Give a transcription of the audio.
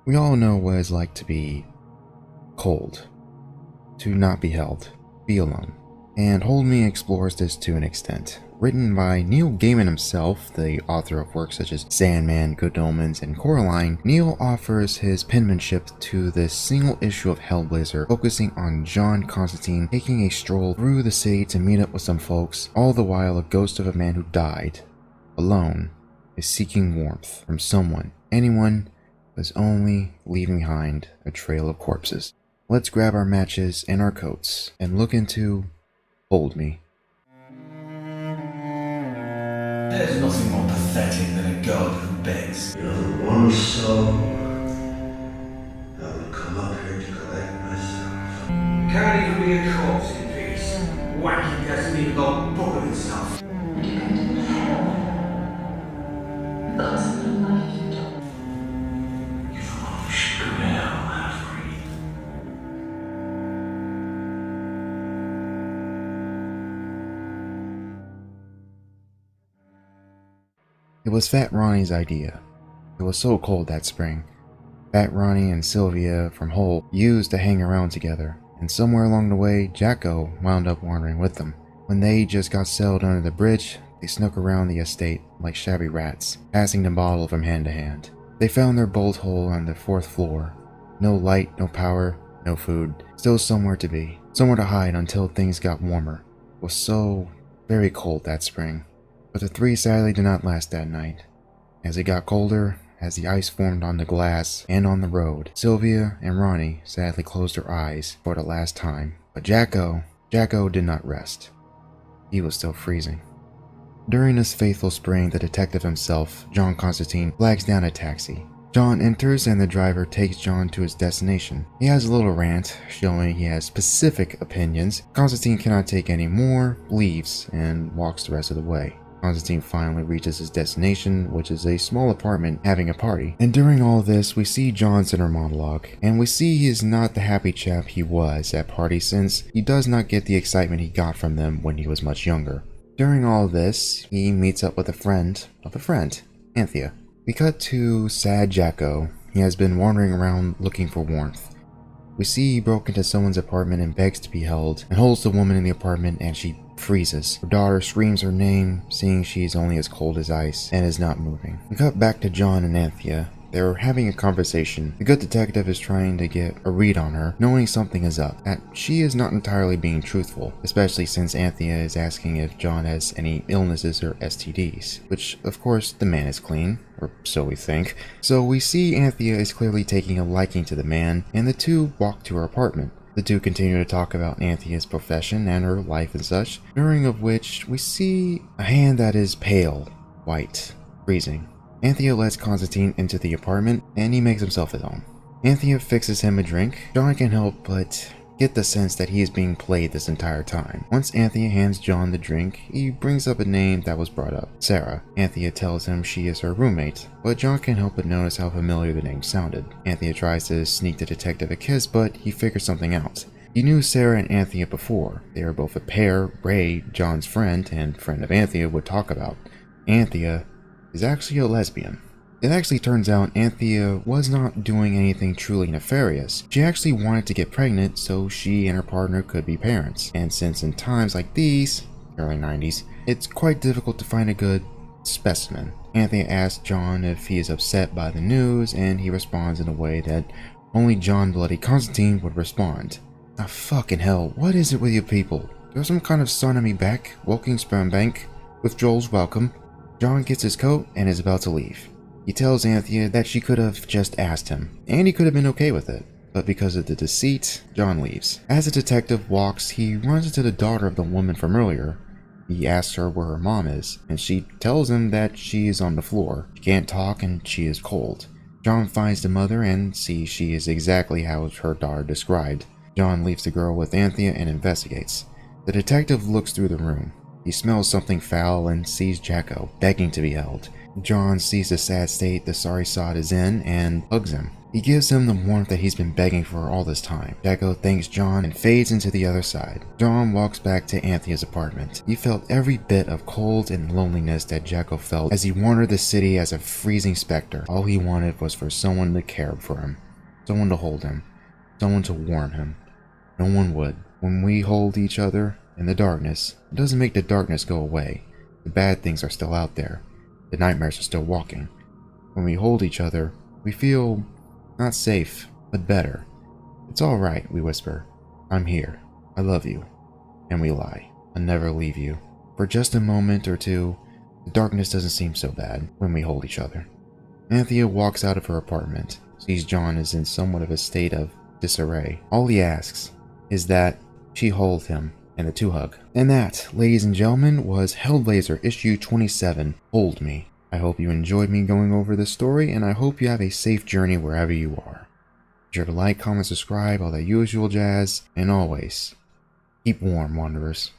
We all know what it's like to be cold, to not be held, be alone. And Hold Me explores this to an extent. Written by Neil Gaiman himself, the author of works such as Sandman, Good Omens, and Coraline, Neil offers his penmanship to this single issue of Hellblazer, focusing on John Constantine taking a stroll through the city to meet up with some folks, all the while a ghost of a man who died, alone, is seeking warmth from someone, anyone, who is only leaving behind a trail of corpses. Let's grab our matches and our coats and look into Hold Me. There's nothing more pathetic than a god who begs. You're the one soul that would come up here to collect myself. Can't even be a corpse in peace. Wacky hasn't even got a book of himself. And you're going to hell. Because of my life you don't. You thought you should go to hell, half-breed. It was Fat Ronnie's idea. It was so cold that spring. Fat Ronnie and Sylvia from Hull used to hang around together, and somewhere along the way, Jacko wound up wandering with them. When they just got settled under the bridge, they snuck around the estate like shabby rats, passing the bottle from hand to hand. They found their bolt hole on the 4th floor. No light, no power, no food. Still somewhere to be. Somewhere to hide until things got warmer. It was so very cold that spring. But the three sadly did not last that night. As it got colder, as the ice formed on the glass and on the road, Sylvia and Ronnie sadly closed their eyes for the last time. But Jacko did not rest. He was still freezing. During this fateful spring, the detective himself, John Constantine, flags down a taxi. John enters and the driver takes John to his destination. He has a little rant, showing he has specific opinions. Constantine cannot take any more, leaves, and walks the rest of the way. Constantine finally reaches his destination, which is a small apartment having a party. And during all this, we see John's inner monologue, and we see he is not the happy chap he was at party, since he does not get the excitement he got from them when he was much younger. During all this, he meets up with a friend of a friend, Anthea. We cut to sad Jacko. He has been wandering around looking for warmth. We see he broke into someone's apartment and begs to be held, and holds the woman in the apartment, and she freezes. Her daughter screams her name, seeing she is only as cold as ice and is not moving. We cut back to John and Anthea. They're having a conversation. The good detective is trying to get a read on her, knowing something is up, that she is not entirely being truthful, especially since Anthea is asking if John has any illnesses or STDs, which of course the man is clean, or so we think. So we see Anthea is clearly taking a liking to the man, and the two walk to her apartment. The two continue to talk about Anthea's profession and her life and such, during of which we see a hand that is pale, white, freezing. Anthea lets Constantine into the apartment, and he makes himself at home. Anthea fixes him a drink. John can't help but get the sense that he is being played this entire time. Once Anthea hands John the drink, he brings up a name that was brought up, Sarah. Anthea tells him she is her roommate, but John can't help but notice how familiar the name sounded. Anthea tries to sneak the detective a kiss, but he figures something out. He knew Sarah and Anthea before. They are both a pair Ray, John's friend and friend of Anthea, would talk about. Anthea is actually a lesbian. It actually turns out Anthea was not doing anything truly nefarious. She actually wanted to get pregnant so she and her partner could be parents. And since in times like these, early 90s, it's quite difficult to find a good specimen. Anthea asks John if he is upset by the news, and he responds in a way that only John Bloody Constantine would respond. Ah, fucking hell, what is it with you people? There's some kind of son of me back, walking sperm bank, with Joel's welcome. John gets his coat and is about to leave. He tells Anthea that she could have just asked him, and he could have been okay with it. But because of the deceit, John leaves. As the detective walks, he runs into the daughter of the woman from earlier. He asks her where her mom is, and she tells him that she is on the floor. She can't talk and she is cold. John finds the mother and sees she is exactly how her daughter described. John leaves the girl with Anthea and investigates. The detective looks through the room. He smells something foul and sees Jacko, begging to be held. John sees the sad state the sorry sod is in and hugs him. He gives him the warmth that he's been begging for all this time. Jacko thanks John and fades into the other side. John walks back to Anthea's apartment. He felt every bit of cold and loneliness that Jacko felt as he wandered the city as a freezing specter. All he wanted was for someone to care for him, someone to hold him, someone to warm him. No one would. When we hold each other in the darkness, it doesn't make the darkness go away. The bad things are still out there. The nightmares are still walking. When we hold each other, we feel not safe, but better. It's all right, we whisper. I'm here. I love you. And we lie. I'll never leave you. For just a moment or two, the darkness doesn't seem so bad when we hold each other. Anthea walks out of her apartment, sees John is in somewhat of a state of disarray. All he asks is that she hold him and the two hug. And that, ladies and gentlemen, was Hellblazer issue 27, Hold Me. I hope you enjoyed me going over this story, and I hope you have a safe journey wherever you are. Be sure to like, comment, subscribe, all that usual jazz, and always, keep warm, Wanderers.